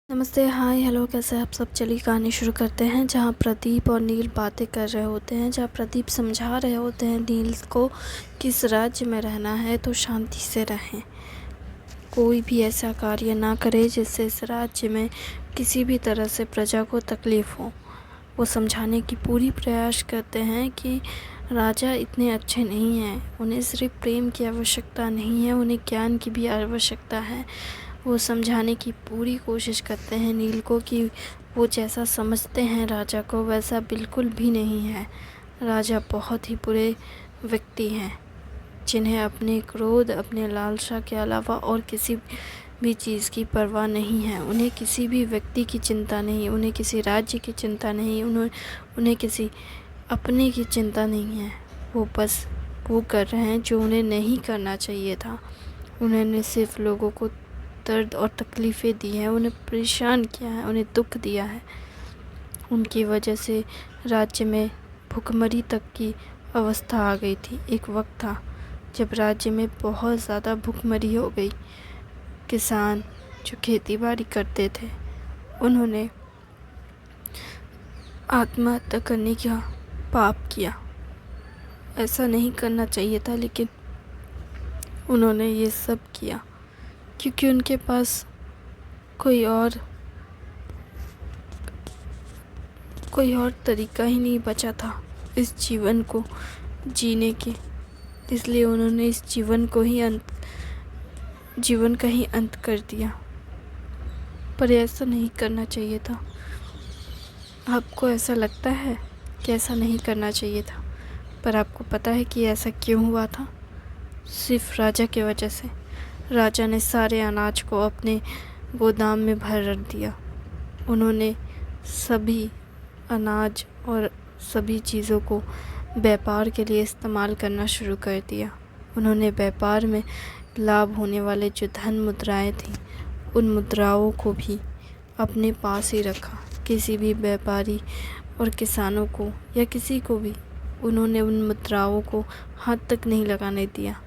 नमस्ते, हाय, हेलो, कैसे हैं आप सब। चलिए कहानी शुरू करते हैं। जहाँ प्रदीप और नील बातें कर रहे होते हैं, जहाँ प्रदीप समझा रहे होते हैं नील को किस राज्य में रहना है तो शांति से रहें, कोई भी ऐसा कार्य ना करे जिससे इस राज्य में किसी भी तरह से प्रजा को तकलीफ़ हो। वो समझाने की पूरी प्रयास करते हैं कि राजा इतने अच्छे नहीं हैं, उन्हें सिर्फ प्रेम की आवश्यकता नहीं है, उन्हें ज्ञान की भी आवश्यकता है। वो समझाने की पूरी कोशिश करते हैं नील को कि वो जैसा समझते हैं राजा को वैसा बिल्कुल भी नहीं है। राजा बहुत ही बुरे व्यक्ति हैं, जिन्हें अपने क्रोध, अपने लालसा के अलावा और किसी भी चीज़ की परवाह नहीं है। उन्हें किसी भी व्यक्ति की चिंता नहीं, उन्हें किसी राज्य की चिंता नहीं, उन्हें किसी अपने की चिंता नहीं है। वो बस वो कर रहे हैं जो उन्हें नहीं करना चाहिए था। उन्होंने सिर्फ लोगों को दर्द और तकलीफ़ें दी हैं, उन्हें परेशान किया है, उन्हें दुख दिया है। उनकी वजह से राज्य में भुखमरी तक की अवस्था आ गई थी। एक वक्त था जब राज्य में बहुत ज़्यादा भुखमरी हो गई। किसान जो खेतीबाड़ी करते थे, उन्होंने आत्महत्या करने का पाप किया। ऐसा नहीं करना चाहिए था, लेकिन उन्होंने ये सब किया क्योंकि उनके पास कोई और तरीका ही नहीं बचा था इस जीवन को जीने के। इसलिए उन्होंने इस जीवन का ही अंत कर दिया। पर ऐसा नहीं करना चाहिए था। आपको ऐसा लगता है कि ऐसा नहीं करना चाहिए था, पर आपको पता है कि ऐसा क्यों हुआ था? सिर्फ राजा की वजह से। राजा ने सारे अनाज को अपने गोदाम में भर रख दिया। उन्होंने सभी अनाज और सभी चीज़ों को व्यापार के लिए इस्तेमाल करना शुरू कर दिया। उन्होंने व्यापार में लाभ होने वाले जो धन मुद्राएं थीं, उन मुद्राओं को भी अपने पास ही रखा। किसी भी व्यापारी और किसानों को या किसी को भी उन्होंने उन मुद्राओं को हाथ तक नहीं लगाने दिया।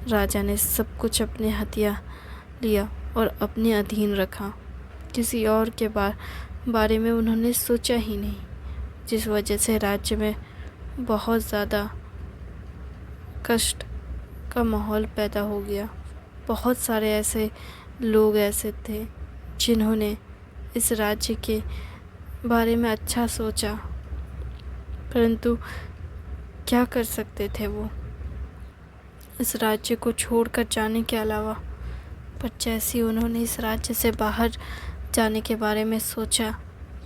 राजा ने सब कुछ अपने हथिया लिया और अपने अधीन रखा। किसी और के बारे में उन्होंने सोचा ही नहीं, जिस वजह से राज्य में बहुत ज़्यादा कष्ट का माहौल पैदा हो गया। बहुत सारे ऐसे लोग ऐसे थे जिन्होंने इस राज्य के बारे में अच्छा सोचा, परंतु क्या कर सकते थे वो इस राज्य को छोड़कर जाने के अलावा। पर जैसे ही उन्होंने इस राज्य से बाहर जाने के बारे में सोचा,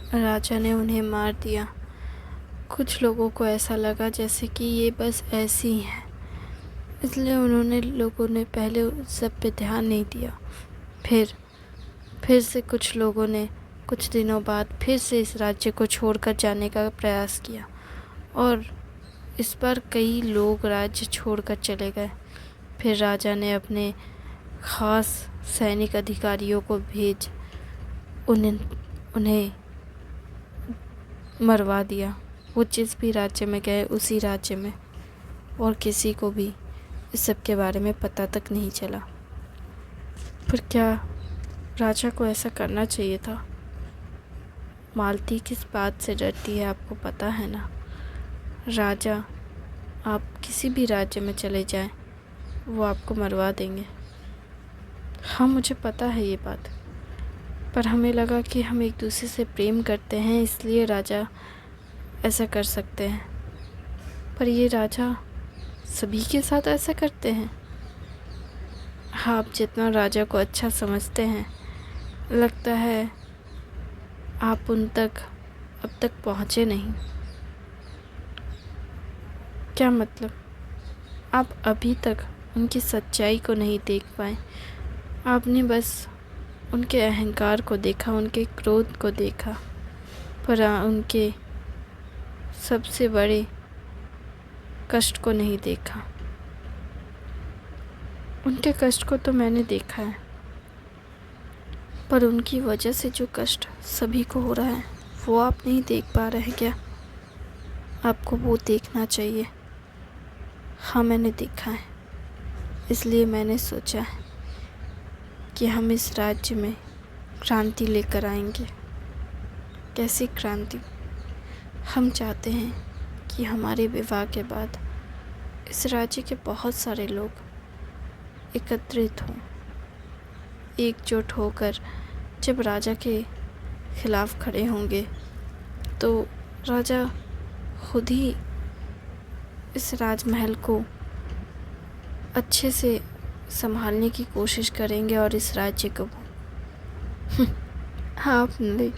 राजा ने उन्हें मार दिया। कुछ लोगों को ऐसा लगा जैसे कि ये बस ऐसे ही हैं, इसलिए लोगों ने पहले उस सब पे ध्यान नहीं दिया। फिर से कुछ लोगों ने कुछ दिनों बाद फिर से इस राज्य को छोड़कर जाने का प्रयास किया और इस बार कई लोग राज्य छोड़कर चले गए। फिर राजा ने अपने ख़ास सैनिक अधिकारियों को भेज उन्हें मरवा दिया। वो जिस भी राज्य में गए उसी राज्य में, और किसी को भी इस सब के बारे में पता तक नहीं चला। पर क्या राजा को ऐसा करना चाहिए था? मालती किस बात से डरती है आपको पता है ना। राजा, आप किसी भी राज्य में चले जाएं, वो आपको मरवा देंगे। हाँ, मुझे पता है ये बात, पर हमें लगा कि हम एक दूसरे से प्रेम करते हैं, इसलिए राजा ऐसा कर सकते हैं। पर ये राजा सभी के साथ ऐसा करते हैं। हाँ, आप जितना राजा को अच्छा समझते हैं, लगता है आप उन तक अब तक पहुँचे नहीं। क्या मतलब? आप अभी तक उनकी सच्चाई को नहीं देख पाए। आपने बस उनके अहंकार को देखा, उनके क्रोध को देखा, पर उनके सबसे बड़े कष्ट को नहीं देखा। उनके कष्ट को तो मैंने देखा है, पर उनकी वजह से जो कष्ट सभी को हो रहा है वो आप नहीं देख पा रहे हैं क्या? आपको वो देखना चाहिए। हाँ, मैंने देखा है, इसलिए मैंने सोचा है कि हम इस राज्य में क्रांति लेकर आएंगे। कैसी क्रांति? हम चाहते हैं कि हमारे विवाह के बाद इस राज्य के बहुत सारे लोग एकत्रित हों, एकजुट होकर जब राजा के खिलाफ खड़े होंगे तो राजा खुद ही इस राजमहल को अच्छे से संभालने की कोशिश करेंगे और इस राज्य को आप नील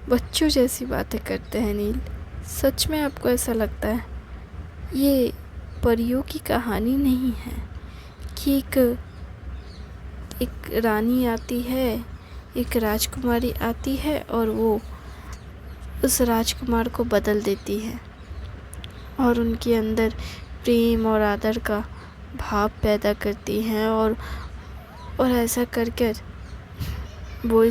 बच्चों जैसी बातें करते हैं नील। सच में आपको ऐसा लगता है ये परियों की कहानी नहीं है कि एक रानी आती है, एक राजकुमारी आती है और वो उस राजकुमार को बदल देती है और उनके अंदर प्रेम और आदर का भाव पैदा करती हैं और ऐसा कर कर वो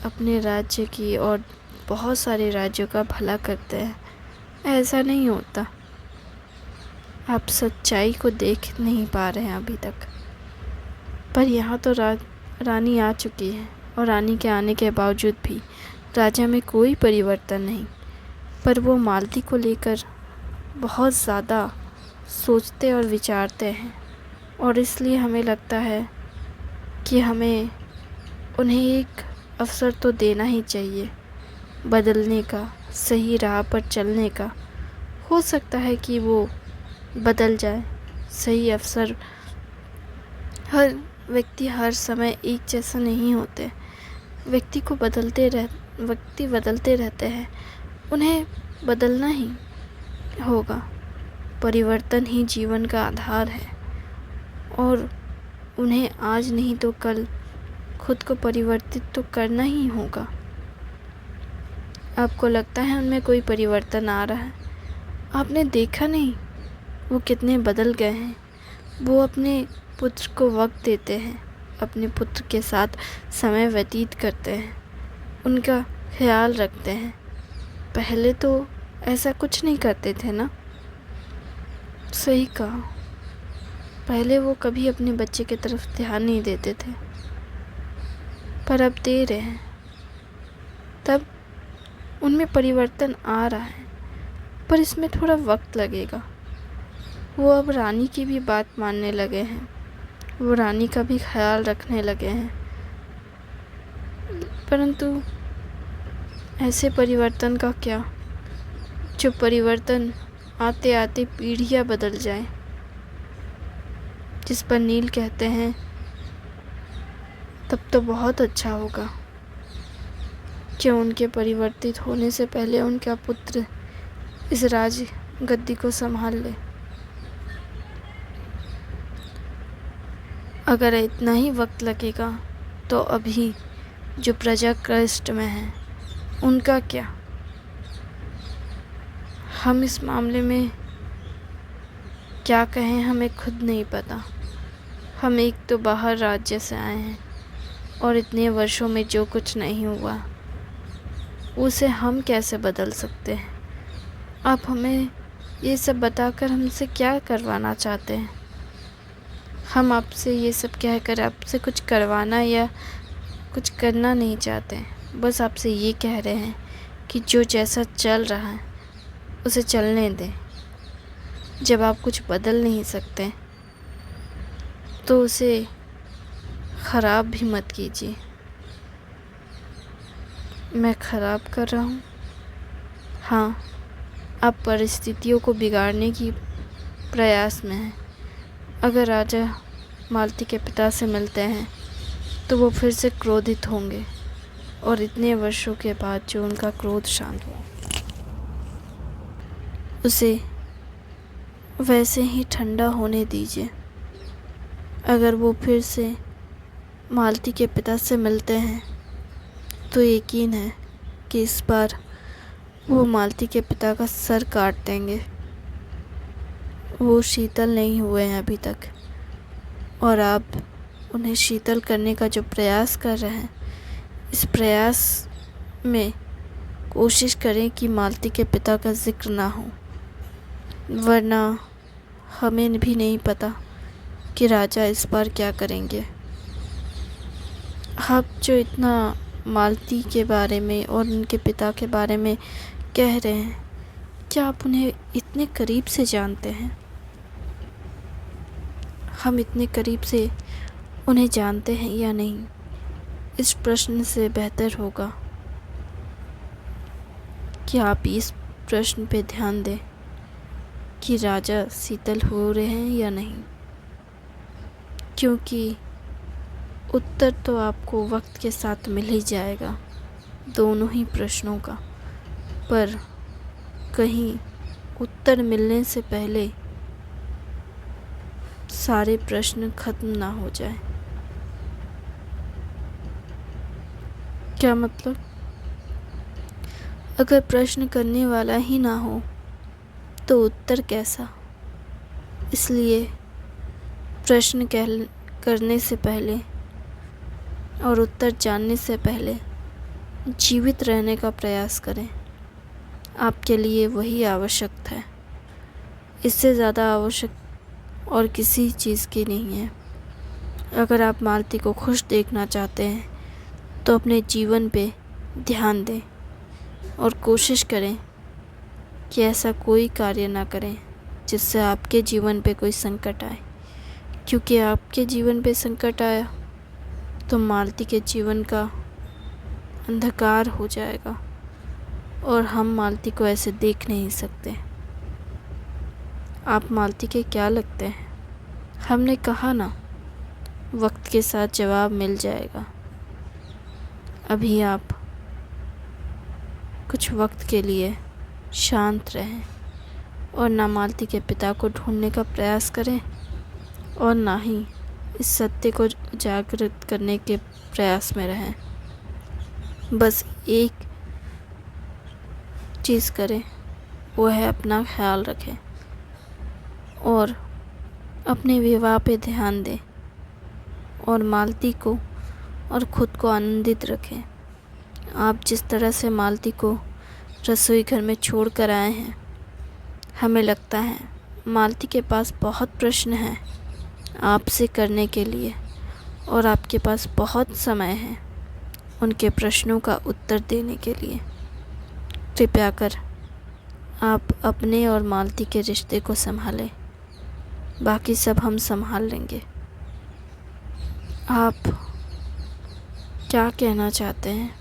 अपने राज्य की और बहुत सारे राज्यों का भला करते हैं। ऐसा नहीं होता। आप सच्चाई को देख नहीं पा रहे हैं अभी तक। पर यहाँ तो रानी आ चुकी है और रानी के आने के बावजूद भी राजा में कोई परिवर्तन नहीं। पर वो मालती को लेकर बहुत ज़्यादा सोचते और विचारते हैं और इसलिए हमें लगता है कि हमें उन्हें एक अवसर तो देना ही चाहिए बदलने का, सही राह पर चलने का। हो सकता है कि वो बदल जाए। सही अवसर, हर व्यक्ति हर समय एक जैसा नहीं होते। व्यक्ति बदलते रहते हैं। उन्हें बदलना ही होगा। परिवर्तन ही जीवन का आधार है और उन्हें आज नहीं तो कल खुद को परिवर्तित तो करना ही होगा। आपको लगता है उनमें कोई परिवर्तन आ रहा है? आपने देखा नहीं वो कितने बदल गए हैं। वो अपने पुत्र को वक्त देते हैं, अपने पुत्र के साथ समय व्यतीत करते हैं, उनका ख्याल रखते हैं। पहले तो ऐसा कुछ नहीं करते थे ना। सही कहा। पहले वो कभी अपने बच्चे की तरफ ध्यान नहीं देते थे, पर अब दे रहे हैं। तब उनमें परिवर्तन आ रहा है, पर इसमें थोड़ा वक्त लगेगा। वो अब रानी की भी बात मानने लगे हैं, वो रानी का भी ख्याल रखने लगे हैं। परंतु ऐसे परिवर्तन का क्या, जो परिवर्तन आते आते पीढ़ियाँ बदल जाए, जिस पर नील कहते हैं तब तो बहुत अच्छा होगा। क्यों उनके परिवर्तित होने से पहले उनका पुत्र इस राज गद्दी को संभाल ले। अगर इतना ही वक्त लगेगा तो अभी जो प्रजा कष्ट में है उनका क्या? हम इस मामले में क्या कहें हमें खुद नहीं पता। हम एक तो बाहर राज्य से आए हैं और इतने वर्षों में जो कुछ नहीं हुआ उसे हम कैसे बदल सकते हैं? आप हमें ये सब बताकर हमसे क्या करवाना चाहते हैं? हम आपसे ये सब कहकर आपसे कुछ करवाना या कुछ करना नहीं चाहते। बस आपसे ये कह रहे हैं कि जो जैसा चल रहा है उसे चलने दें। जब आप कुछ बदल नहीं सकते तो उसे ख़राब भी मत कीजिए। मैं ख़राब कर रहा हूँ? हाँ, आप परिस्थितियों को बिगाड़ने की प्रयास में हैं। अगर राजा मालती के पिता से मिलते हैं तो वो फिर से क्रोधित होंगे और इतने वर्षों के बाद जो उनका क्रोध शांत हुआ उसे वैसे ही ठंडा होने दीजिए। अगर वो फिर से मालती के पिता से मिलते हैं तो यकीन है कि इस बार वो मालती के पिता का सर काट देंगे। वो शीतल नहीं हुए हैं अभी तक और आप उन्हें शीतल करने का जो प्रयास कर रहे हैं, इस प्रयास में कोशिश करें कि मालती के पिता का जिक्र ना हो, वरना हमें भी नहीं पता कि राजा इस बार क्या करेंगे। आप जो इतना मालती के बारे में और उनके पिता के बारे में कह रहे हैं, क्या आप उन्हें इतने करीब से जानते हैं? हम इतने करीब से उन्हें जानते हैं या नहीं, इस प्रश्न से बेहतर होगा कि आप इस प्रश्न पे ध्यान दें कि राजा शीतल हो रहे हैं या नहीं, क्योंकि उत्तर तो आपको वक्त के साथ मिल ही जाएगा दोनों ही प्रश्नों का। पर कहीं उत्तर मिलने से पहले सारे प्रश्न खत्म ना हो जाए। क्या मतलब? अगर प्रश्न करने वाला ही ना हो तो उत्तर कैसा? इसलिए प्रश्न करने से पहले और उत्तर जानने से पहले जीवित रहने का प्रयास करें। आपके लिए वही आवश्यक है, इससे ज़्यादा आवश्यक और किसी चीज़ की नहीं है। अगर आप मालती को खुश देखना चाहते हैं तो अपने जीवन पे ध्यान दें और कोशिश करें कि ऐसा कोई कार्य ना करें जिससे आपके जीवन पे कोई संकट आए, क्योंकि आपके जीवन पे संकट आया तो मालती के जीवन का अंधकार हो जाएगा और हम मालती को ऐसे देख नहीं सकते। आप मालती के क्या लगते हैं? हमने कहा ना, वक्त के साथ जवाब मिल जाएगा। अभी आप कुछ वक्त के लिए शांत रहें और ना मालती के पिता को ढूंढने का प्रयास करें और ना ही इस सत्य को जागृत करने के प्रयास में रहें। बस एक चीज़ करें, वो है अपना ख्याल रखें और अपने विवाह पे ध्यान दें और मालती को और ख़ुद को आनंदित रखें। आप जिस तरह से मालती को रसोई घर में छोड़ कर आए हैं, हमें लगता है मालती के पास बहुत प्रश्न हैं आपसे करने के लिए और आपके पास बहुत समय है उनके प्रश्नों का उत्तर देने के लिए। कृपया कर आप अपने और मालती के रिश्ते को संभालें, बाकी सब हम संभाल लेंगे। आप क्या कहना चाहते हैं?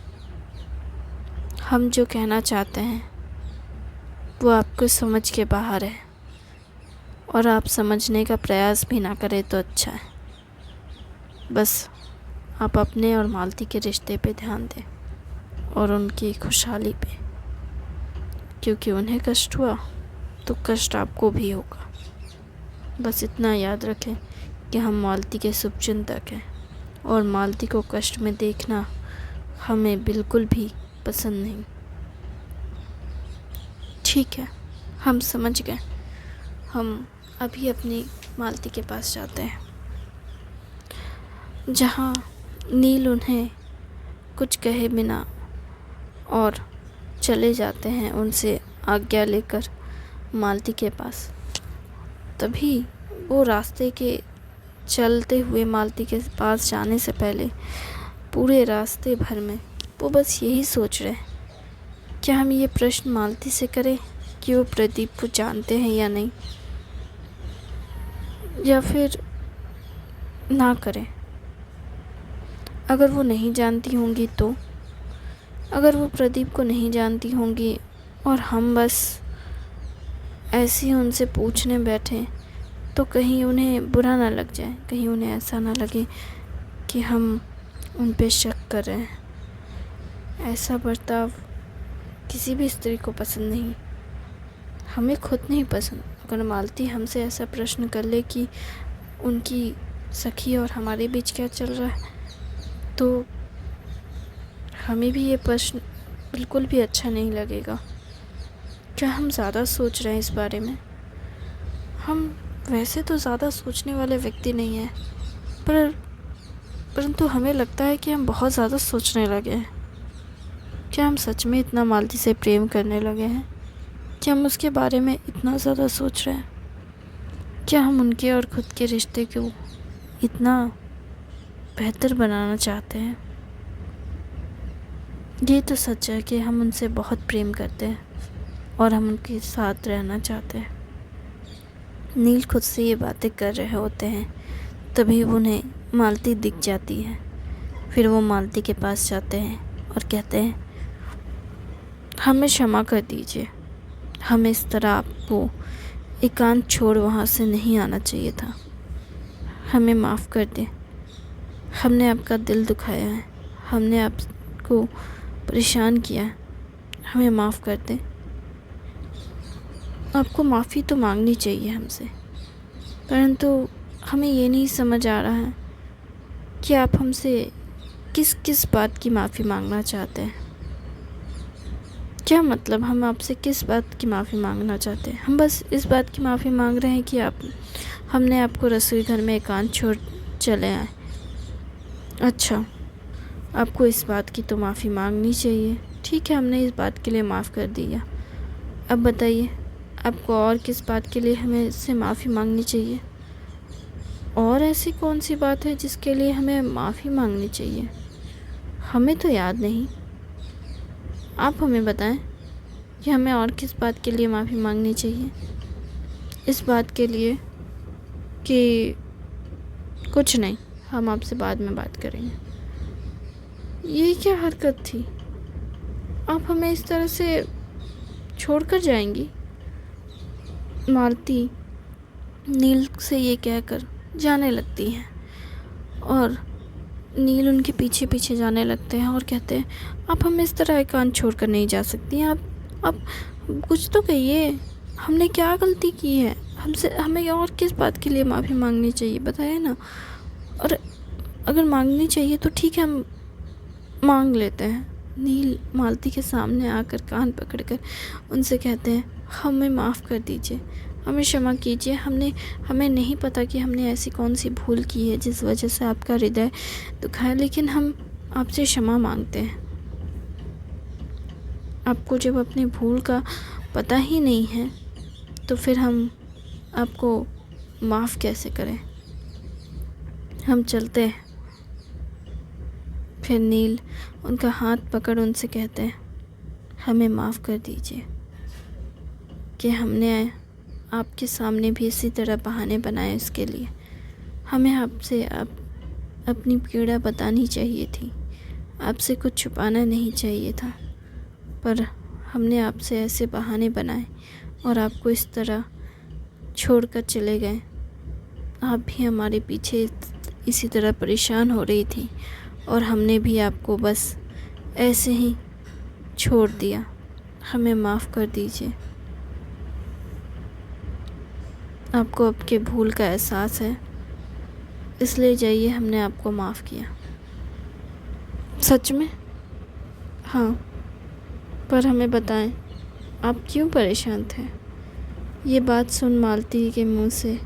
हम जो कहना चाहते हैं वो आपको समझ के बाहर है और आप समझने का प्रयास भी ना करें तो अच्छा है। बस आप अपने और मालती के रिश्ते पे ध्यान दें और उनकी खुशहाली पे, क्योंकि उन्हें कष्ट हुआ तो कष्ट आपको भी होगा। बस इतना याद रखें कि हम मालती के शुभचिंतक हैं और मालती को कष्ट में देखना हमें बिल्कुल भी पसंद नहीं। ठीक है, हम समझ गए। हम अभी अपनी मालती के पास जाते हैं, जहाँ नील उन्हें कुछ कहे बिना और चले जाते हैं उनसे आज्ञा लेकर मालती के पास। तभी वो रास्ते के चलते हुए मालती के पास जाने से पहले पूरे रास्ते भर में वो बस यही सोच रहे हैं, क्या हम ये प्रश्न मालती से करें कि वो प्रदीप को जानते हैं या नहीं, या फिर ना करें। अगर वो नहीं जानती होंगी तो, अगर वो प्रदीप को नहीं जानती होंगी और हम बस ऐसे ही उनसे पूछने बैठे तो कहीं उन्हें बुरा ना लग जाए, कहीं उन्हें ऐसा ना लगे कि हम उन पे शक कर रहे हैं। ऐसा बर्ताव किसी भी स्त्री को पसंद नहीं, हमें खुद नहीं पसंद। अगर मालती हमसे ऐसा प्रश्न कर ले कि उनकी सखी और हमारे बीच क्या चल रहा है, तो हमें भी ये प्रश्न बिल्कुल भी अच्छा नहीं लगेगा। क्या हम ज़्यादा सोच रहे हैं इस बारे में? हम वैसे तो ज़्यादा सोचने वाले व्यक्ति नहीं हैं, परंतु हमें लगता है कि हम बहुत ज़्यादा सोचने लगे हैं। क्या हम सच में इतना मालती से प्रेम करने लगे हैं कि हम उसके बारे में इतना ज़्यादा सोच रहे हैं? क्या हम उनके और ख़ुद के रिश्ते को इतना बेहतर बनाना चाहते हैं? ये तो सच है कि हम उनसे बहुत प्रेम करते हैं और हम उनके साथ रहना चाहते हैं। नील खुद से ये बातें कर रहे होते हैं, तभी उन्हें मालती दिख जाती है। फिर वो मालती के पास जाते हैं और कहते हैं, हमें क्षमा कर दीजिए, हमें इस तरह आपको एकांत छोड़ वहाँ से नहीं आना चाहिए था। हमें माफ़ कर दें, हमने आपका दिल दुखाया है, हमने आपको परेशान किया है, हमें माफ़ कर दें। आपको माफ़ी तो मांगनी चाहिए हमसे, परंतु हमें ये नहीं समझ आ रहा है कि आप हमसे किस किस बात की माफ़ी मांगना चाहते हैं। क्या मतलब, हम आपसे किस बात की माफ़ी मांगना चाहते हैं? हम बस इस बात की माफ़ी मांग रहे हैं कि हमने आपको रसोई घर में एकांत छोड़ चले आए। अच्छा, आपको इस बात की तो माफ़ी मांगनी चाहिए। ठीक है, हमने इस बात के लिए माफ़ कर दिया। अब बताइए, आपको और किस बात के लिए हमें इससे माफ़ी मांगनी चाहिए? और ऐसी कौन सी बात है जिसके लिए हमें माफ़ी मांगनी चाहिए? हमें तो याद नहीं। आप हमें बताएं कि हमें और किस बात के लिए माफ़ी मांगनी चाहिए? इस बात के लिए कि कुछ नहीं, हम आपसे बाद में बात करेंगे। ये क्या हरकत थी? आप हमें इस तरह से छोड़कर जाएंगी? मालती नील से ये कहकर जाने लगती हैं और नील उनके पीछे पीछे जाने लगते हैं और कहते हैं, आप हमें इस तरह एकांत छोड़कर नहीं जा सकती हैं। आप कुछ तो कहिए, हमने क्या गलती की है? हमें और किस बात के लिए माफ़ी मांगनी चाहिए, बताइए ना। और अगर मांगनी चाहिए तो ठीक है, हम मांग लेते हैं। नील मालती के सामने आकर कान पकड़कर उनसे कहते हैं, हमें माफ़ कर दीजिए, हमें क्षमा कीजिए। हमें नहीं पता कि हमने ऐसी कौन सी भूल की है जिस वजह से आपका हृदय दुखा है, लेकिन हम आपसे क्षमा मांगते हैं। आपको जब अपनी भूल का पता ही नहीं है तो फिर हम आपको माफ़ कैसे करें? हम चलते हैं। फिर नील उनका हाथ पकड़ उनसे कहते हैं, हमें माफ़ कर दीजिए कि हमने आपके सामने भी इसी तरह बहाने बनाए इसके लिए। हमें आपसे अपनी पीड़ा बतानी चाहिए थी, आपसे कुछ छुपाना नहीं चाहिए था, पर हमने आपसे ऐसे बहाने बनाए और आपको इस तरह छोड़कर चले गए। आप भी हमारे पीछे इसी तरह परेशान हो रही थी और हमने भी आपको बस ऐसे ही छोड़ दिया। हमें माफ़ कर दीजिए। आपको आपके भूल का एहसास है, इसलिए जाइए, हमने आपको माफ़ किया। सच में? हाँ, पर हमें बताएं, आप क्यों परेशान थे? ये बात सुन मालती के मुंह से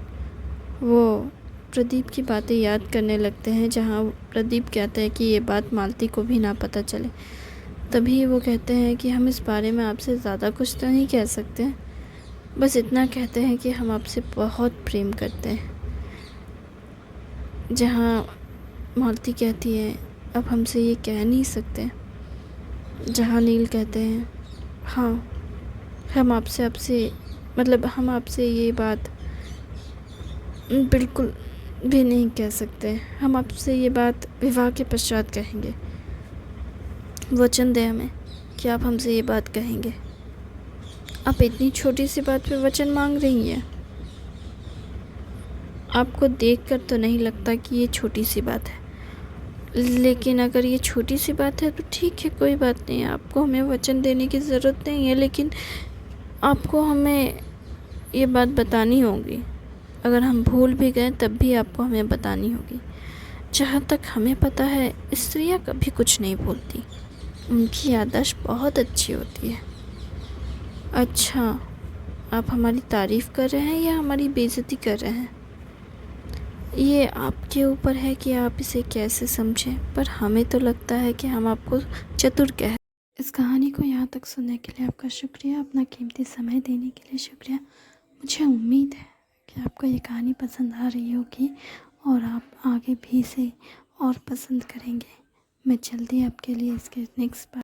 वो प्रदीप की बातें याद करने लगते हैं, जहाँ प्रदीप कहते हैं कि ये बात मालती को भी ना पता चले। तभी वो कहते हैं कि हम इस बारे में आपसे ज़्यादा कुछ तो नहीं कह सकते, बस इतना कहते हैं कि हम आपसे बहुत प्रेम करते हैं। जहाँ मालती कहती है, अब हमसे ये कह नहीं सकते। जहाँ नील कहते हैं, हाँ, हम आपसे ये बात बिल्कुल भी नहीं कह सकते। हम आपसे ये बात विवाह के पश्चात कहेंगे। वचन दें हमें कि आप हमसे ये बात कहेंगे। आप इतनी छोटी सी बात पे वचन मांग रही हैं। आपको देखकर तो नहीं लगता कि ये छोटी सी बात है, लेकिन अगर ये छोटी सी बात है तो ठीक है, कोई बात नहीं। आपको हमें वचन देने की ज़रूरत नहीं है, लेकिन आपको हमें ये बात बतानी होगी। अगर हम भूल भी गए तब भी आपको हमें बतानी होगी। जहाँ तक हमें पता है, स्त्रियाँ कभी कुछ नहीं भूलती, उनकी याददाश्त बहुत अच्छी होती है। अच्छा, आप हमारी तारीफ़ कर रहे हैं या हमारी बेइज्जती कर रहे हैं? ये आपके ऊपर है कि आप इसे कैसे समझें, पर हमें तो लगता है कि हम आपको चतुर कह। इस कहानी को यहाँ तक सुनने के लिए आपका शुक्रिया, अपना कीमती समय देने के लिए शुक्रिया। मुझे उम्मीद है कि आपको ये कहानी पसंद आ रही होगी और आप आगे भी इसे और पसंद करेंगे। मैं जल्दी आपके लिए इसके नेक्स्ट